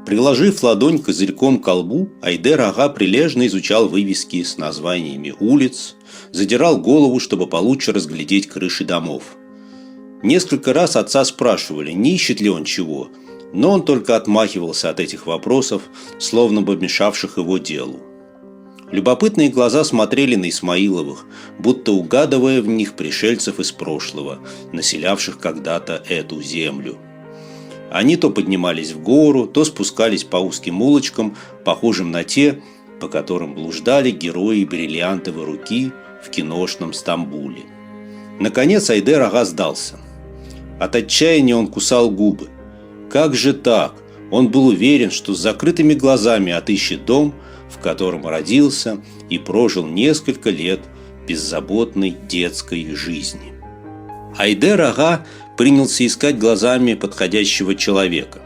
Приложив ладонь козырьком к колбу, Айдер-ага прилежно изучал вывески с названиями улиц, задирал голову, чтобы получше разглядеть крыши домов. Несколько раз отца спрашивали, не ищет ли он чего, но он только отмахивался от этих вопросов, словно бы мешавших его делу. Любопытные глаза смотрели на Исмаиловых, будто угадывая в них пришельцев из прошлого, населявших когда-то эту землю. Они то поднимались в гору, то спускались по узким улочкам, похожим на те, по которым блуждали герои бриллиантовой руки в киношном Стамбуле. Наконец Айдер-ага сдался. От отчаяния он кусал губы. Как же так? Он был уверен, что с закрытыми глазами отыщет дом, в котором родился и прожил несколько лет беззаботной детской жизни. Айдер-ага принялся искать глазами подходящего человека.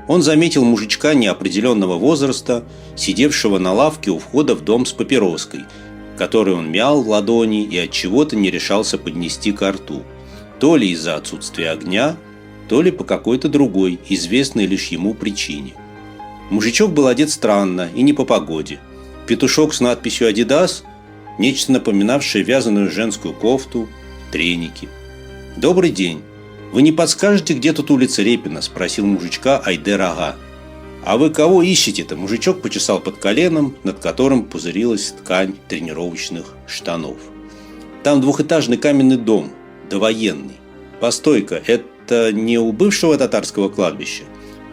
Он заметил мужичка неопределенного возраста, сидевшего на лавке у входа в дом с папироской, которую он мял в ладони и от чего-то не решался поднести ко рту, то ли из-за отсутствия огня, то ли по какой-то другой, известной лишь ему причине. Мужичок был одет странно и не по погоде. Петушок с надписью «Адидас», нечто напоминавшее вязаную женскую кофту, треники. «Добрый день. Вы не подскажете, где тут улица Репина?» – спросил мужичка Айдер-ага. «А вы кого ищете-то?» – мужичок почесал под коленом, над которым пузырилась ткань тренировочных штанов. «Там двухэтажный каменный дом, довоенный. Постой-ка, это не у бывшего татарского кладбища?»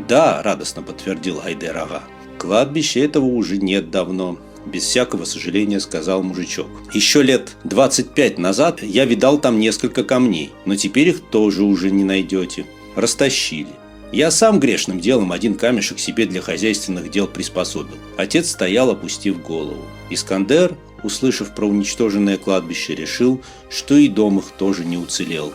«Да», – радостно подтвердил Айдер-ага. «Кладбища этого уже нет давно», – без всякого сожаления сказал мужичок. «Еще лет 25 назад я видал там несколько камней, но теперь их тоже уже не найдете. Растащили. Я сам грешным делом один камешек себе для хозяйственных дел приспособил». Отец стоял, опустив голову. Искандер, услышав про уничтоженное кладбище, решил, что и дом их тоже не уцелел.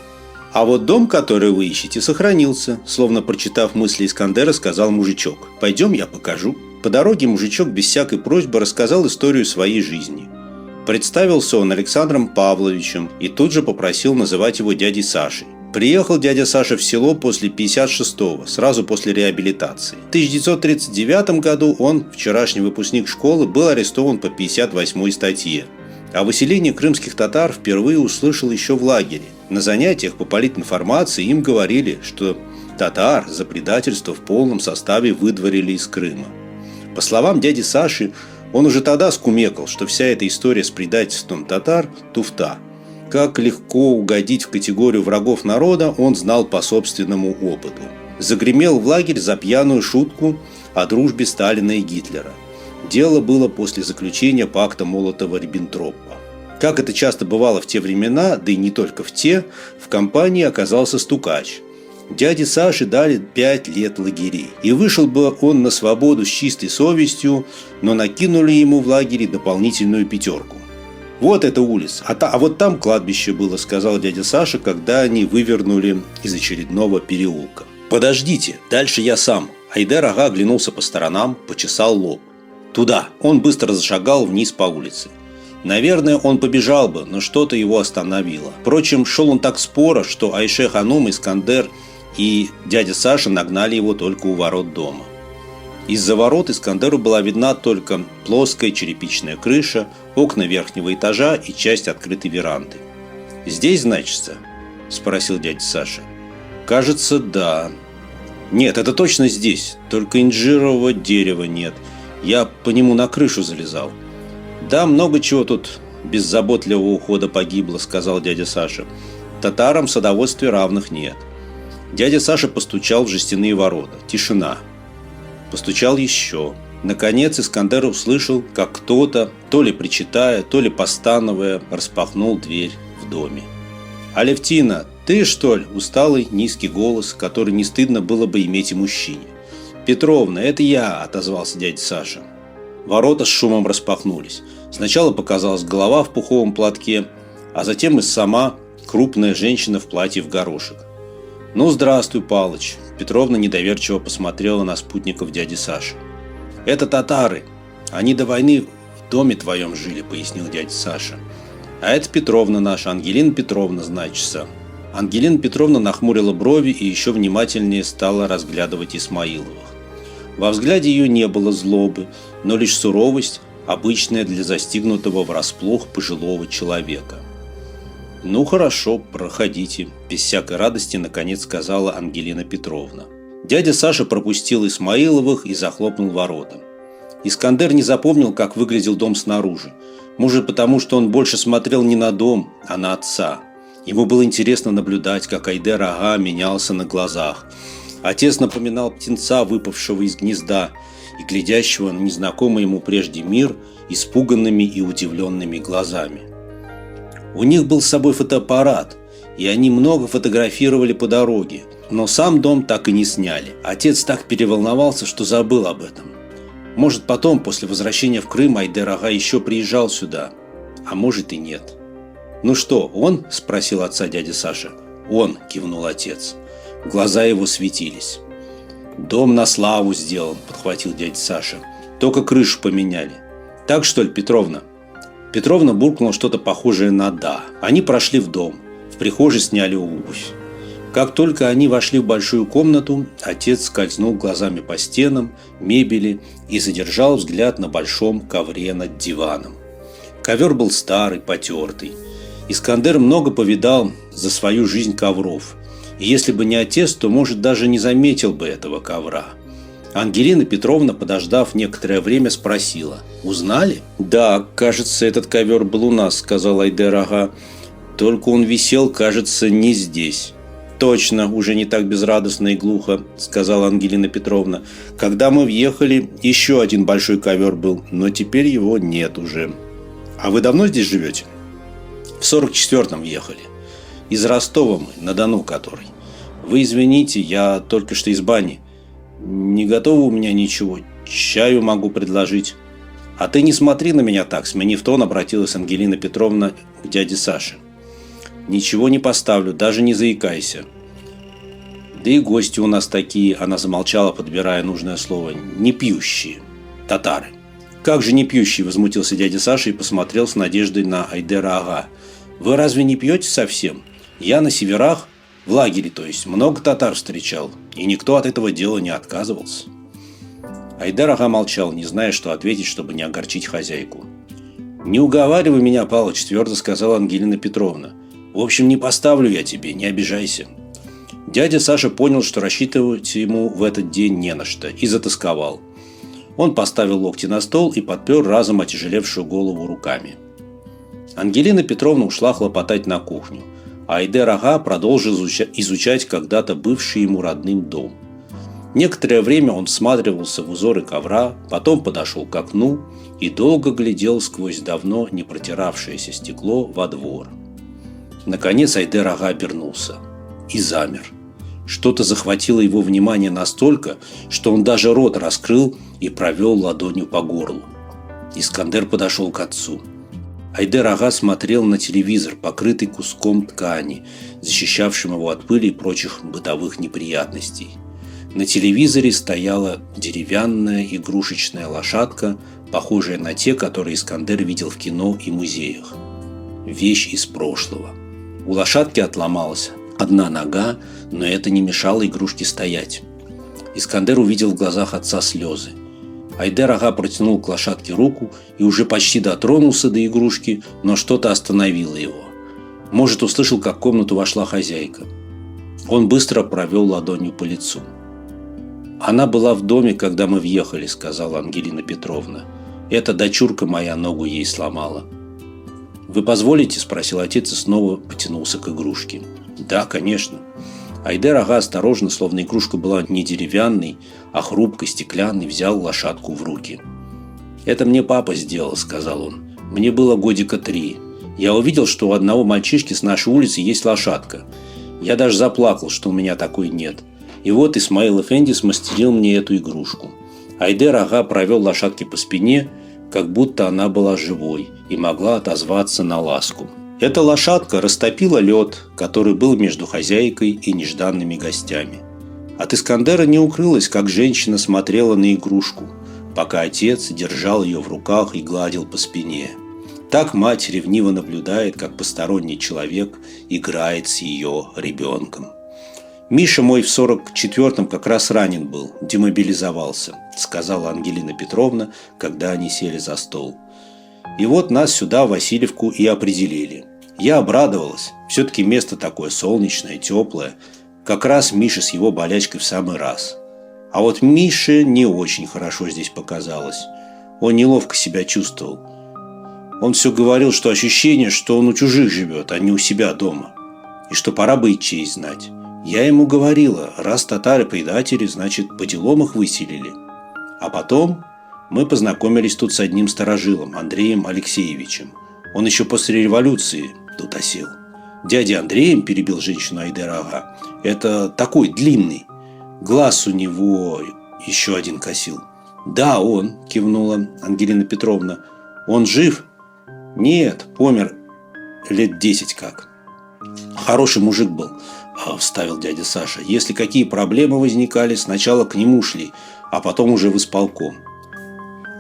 «А вот дом, который вы ищете, сохранился», словно прочитав мысли Искандера, сказал мужичок. «Пойдем, я покажу». По дороге мужичок без всякой просьбы рассказал историю своей жизни. Представился он Александром Павловичем и тут же попросил называть его дядей Сашей. Приехал дядя Саша в село после 56-го, сразу после реабилитации. В 1939 году он, вчерашний выпускник школы, был арестован по 58-й статье. О выселении крымских татар впервые услышал еще в лагере. На занятиях по политинформации им говорили, что татар за предательство в полном составе выдворили из Крыма. По словам дяди Саши, он уже тогда скумекал, что вся эта история с предательством татар – туфта. Как легко угодить в категорию врагов народа, он знал по собственному опыту. Загремел в лагерь за пьяную шутку о дружбе Сталина и Гитлера. Дело было после заключения пакта Молотова-Риббентропа. Как это часто бывало в те времена, да и не только в те, в компании оказался стукач. Дяде Саше дали 5 лет лагерей. И вышел бы он на свободу с чистой совестью, но накинули ему в лагере дополнительную 5. «Вот эта улица, а вот там кладбище было», – сказал дядя Саша, когда они вывернули из очередного переулка. «Подождите, дальше я сам». Айдер-ага оглянулся по сторонам, почесал лоб. «Туда». Он быстро зашагал вниз по улице. Наверное, он побежал бы, но что-то его остановило. Впрочем, шел он так споро, что Айше-ханум, Искандер и дядя Саша нагнали его только у ворот дома. Из-за ворот Искандеру была видна только плоская черепичная крыша, окна верхнего этажа и часть открытой веранды. «Здесь, значится?» – спросил дядя Саша. «Кажется, да». «Нет, это точно здесь, только инжирового дерева нет. Я по нему на крышу залезал». «Да, много чего тут без заботливого ухода погибло», – сказал дядя Саша. «Татарам в садоводстве равных нет». Дядя Саша постучал в жестяные ворота. Тишина. Постучал еще. Наконец Искандер услышал, как кто-то, то ли причитая, то ли постановая, распахнул дверь в доме. «Алевтина, ты, что ли?» – усталый низкий голос, который не стыдно было бы иметь и мужчине. «Петровна, это я», – отозвался дядя Саша. Ворота с шумом распахнулись. Сначала показалась голова в пуховом платке, а затем и сама крупная женщина в платье в горошек. «Ну, здравствуй, Палыч», – Петровна недоверчиво посмотрела на спутников дяди Саши. «Это татары. Они до войны в доме твоем жили», – пояснил дядя Саша. «А это Петровна наша, Ангелина Петровна, значится». Ангелина Петровна нахмурила брови и еще внимательнее стала разглядывать Исмаиловых. Во взгляде ее не было злобы, но лишь суровость, обычная для застигнутого врасплох пожилого человека. «Ну хорошо, проходите», – без всякой радости наконец сказала Ангелина Петровна. Дядя Саша пропустил Исмаиловых и захлопнул ворота. Искандер не запомнил, как выглядел дом снаружи. Может, потому что он больше смотрел не на дом, а на отца. Ему было интересно наблюдать, как Айдер ага менялся на глазах. Отец напоминал птенца, выпавшего из гнезда, и глядящего на незнакомый ему прежде мир испуганными и удивленными глазами. У них был с собой фотоаппарат, и они много фотографировали по дороге, но сам дом так и не сняли. Отец так переволновался, что забыл об этом. Может, потом, после возвращения в Крым, Айдер ага еще приезжал сюда, а может и нет. «Ну что, он?» – спросил отца дядя Саша. «Он», – кивнул отец. Глаза его светились. «Дом на славу сделан», – подхватил дядя Саша. «Только крышу поменяли. Так что ли, Петровна?» Петровна буркнула что-то похожее на «да». Они прошли в дом. В прихожей сняли обувь. Как только они вошли в большую комнату, отец скользнул глазами по стенам, мебели и задержал взгляд на большом ковре над диваном. Ковер был старый, потертый. Искандер много повидал за свою жизнь ковров. И если бы не отец, то, может, даже не заметил бы этого ковра. Ангелина Петровна, подождав некоторое время, спросила: «Узнали?» «Да, кажется, этот ковер был у нас», – сказал Айдер ага. «Только он висел, кажется, не здесь». «Точно, уже не так безрадостно и глухо», – сказала Ангелина Петровна. «Когда мы въехали, еще один большой ковер был, но теперь его нет уже». «А вы давно здесь живете?» «В 44-м въехали. Из Ростова мы, на Дону который. Вы извините, я только что из бани. Не готово у меня ничего, чаю могу предложить». «А ты не смотри на меня так», – сменив тон, обратилась Ангелина Петровна к дяде Саше. «Ничего не поставлю, даже не заикайся. Да и гости у нас такие», – она замолчала, подбирая нужное слово, – «не пьющие. Татары». «Как же не пьющие?» – возмутился дядя Саша и посмотрел с надеждой на Айдера ага. «Вы разве не пьете совсем? Я на северах, в лагере, то есть, много татар встречал, и никто от этого дела не отказывался». Айдер ага молчал, не зная, что ответить, чтобы не огорчить хозяйку. «Не уговаривай меня, Палыч», – твердо сказала Ангелина Петровна. «В общем, не поставлю я тебе, не обижайся». Дядя Саша понял, что рассчитывать ему в этот день не на что, и затосковал. Он поставил локти на стол и подпер разом отяжелевшую голову руками. Ангелина Петровна ушла хлопотать на кухню, а Айдер ага продолжил изучать когда-то бывший ему родным дом. Некоторое время он всматривался в узоры ковра, потом подошел к окну и долго глядел сквозь давно не протиравшееся стекло во двор. Наконец Айдер ага обернулся и замер. Что-то захватило его внимание настолько, что он даже рот раскрыл и провел ладонью по горлу. Искандер подошел к отцу. Айдер ага смотрел на телевизор, покрытый куском ткани, защищавшим его от пыли и прочих бытовых неприятностей. На телевизоре стояла деревянная игрушечная лошадка, похожая на те, которые Искандер видел в кино и музеях. Вещь из прошлого. У лошадки отломалась одна нога, но это не мешало игрушке стоять. Искандер увидел в глазах отца слезы. Айдер ага протянул к лошадке руку и уже почти дотронулся до игрушки, но что-то остановило его. Может, услышал, как в комнату вошла хозяйка. Он быстро провел ладонью по лицу. «Она была в доме, когда мы въехали», – сказала Ангелина Петровна. «Эта дочурка моя ногу ей сломала». «Вы позволите?» – спросил отец и снова потянулся к игрушке. «Да, конечно». Айдер ага осторожно, словно игрушка была не деревянной, а хрупкой, стеклянной, взял лошадку в руки. «Это мне папа сделал», – сказал он. «Мне было годика 3. Я увидел, что у одного мальчишки с нашей улицы есть лошадка. Я даже заплакал, что у меня такой нет. И вот Исмаил Эфенди смастерил мне эту игрушку». Айдер ага провел лошадке по спине, как будто она была живой и могла отозваться на ласку. Эта лошадка растопила лед, который был между хозяйкой и нежданными гостями. От Искандера не укрылось, как женщина смотрела на игрушку, пока отец держал ее в руках и гладил по спине. Так мать ревниво наблюдает, как посторонний человек играет с ее ребенком. Миша мой в 44-м как раз ранен был, демобилизовался, сказала Ангелина Петровна, когда они сели за стол. И вот нас сюда, в Васильевку, и определили. Я обрадовалась, все-таки место такое солнечное, теплое, как раз Мише с его болячкой в самый раз. А вот Мише не очень хорошо здесь показалось. Он неловко себя чувствовал. Он все говорил, что ощущение, что он у чужих живет, а не у себя дома. И что пора бы и честь знать. Я ему говорила, раз татары предатели, значит, по делам их выселили. А потом мы познакомились тут с одним старожилом, Андреем Алексеевичем. Он еще после революции тут осел. Дядя Андреем, перебил женщину Айдер ага, это такой длинный. Глаз у него еще один косил. Да, он, кивнула Ангелина Петровна. Он жив? Нет, помер лет 10 как. Хороший мужик был, вставил дядя Саша. Если какие проблемы возникали, сначала к нему шли, а потом уже в исполком.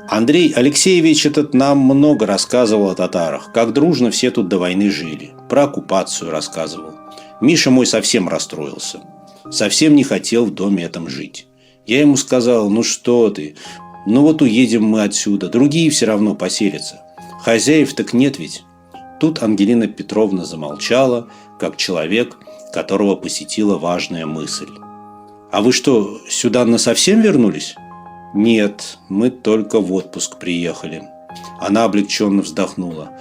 Андрей Алексеевич этот нам много рассказывал о татарах, как дружно все тут до войны жили. Про оккупацию рассказывал. Миша мой совсем расстроился. Совсем не хотел в доме этом жить. Я ему сказал, ну что ты, ну вот уедем мы отсюда, другие все равно поселятся. Хозяев так нет ведь. Тут Ангелина Петровна замолчала, как человек, которого посетила важная мысль. А вы что, сюда насовсем вернулись? Нет, мы только в отпуск приехали. Она облегченно вздохнула.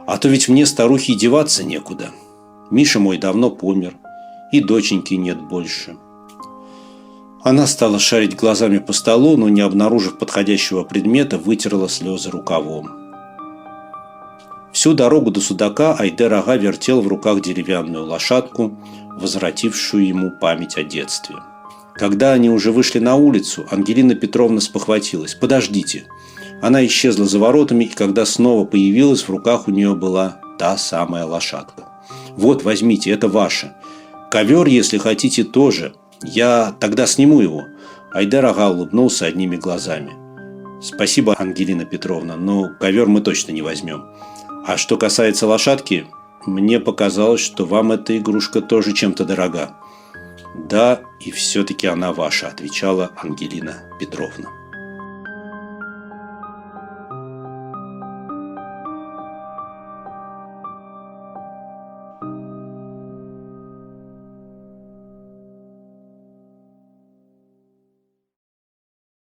А то ведь мне, старухе, деваться некуда. Миша мой давно помер, и доченьки нет больше. Она стала шарить глазами по столу, но, не обнаружив подходящего предмета, вытерла слезы рукавом. Всю дорогу до Судака Айдер ага вертел в руках деревянную лошадку, возвратившую ему память о детстве. Когда они уже вышли на улицу, Ангелина Петровна спохватилась. «Подождите». Она исчезла за воротами, и когда снова появилась, в руках у нее была та самая лошадка. «Вот, возьмите, это ваше. Ковер, если хотите, тоже. Я тогда сниму его». Айдер ага улыбнулся одними глазами. «Спасибо, Ангелина Петровна, но ковер мы точно не возьмем. А что касается лошадки, мне показалось, что вам эта игрушка тоже чем-то дорога». «Да, и все-таки она ваша», – отвечала Ангелина Петровна.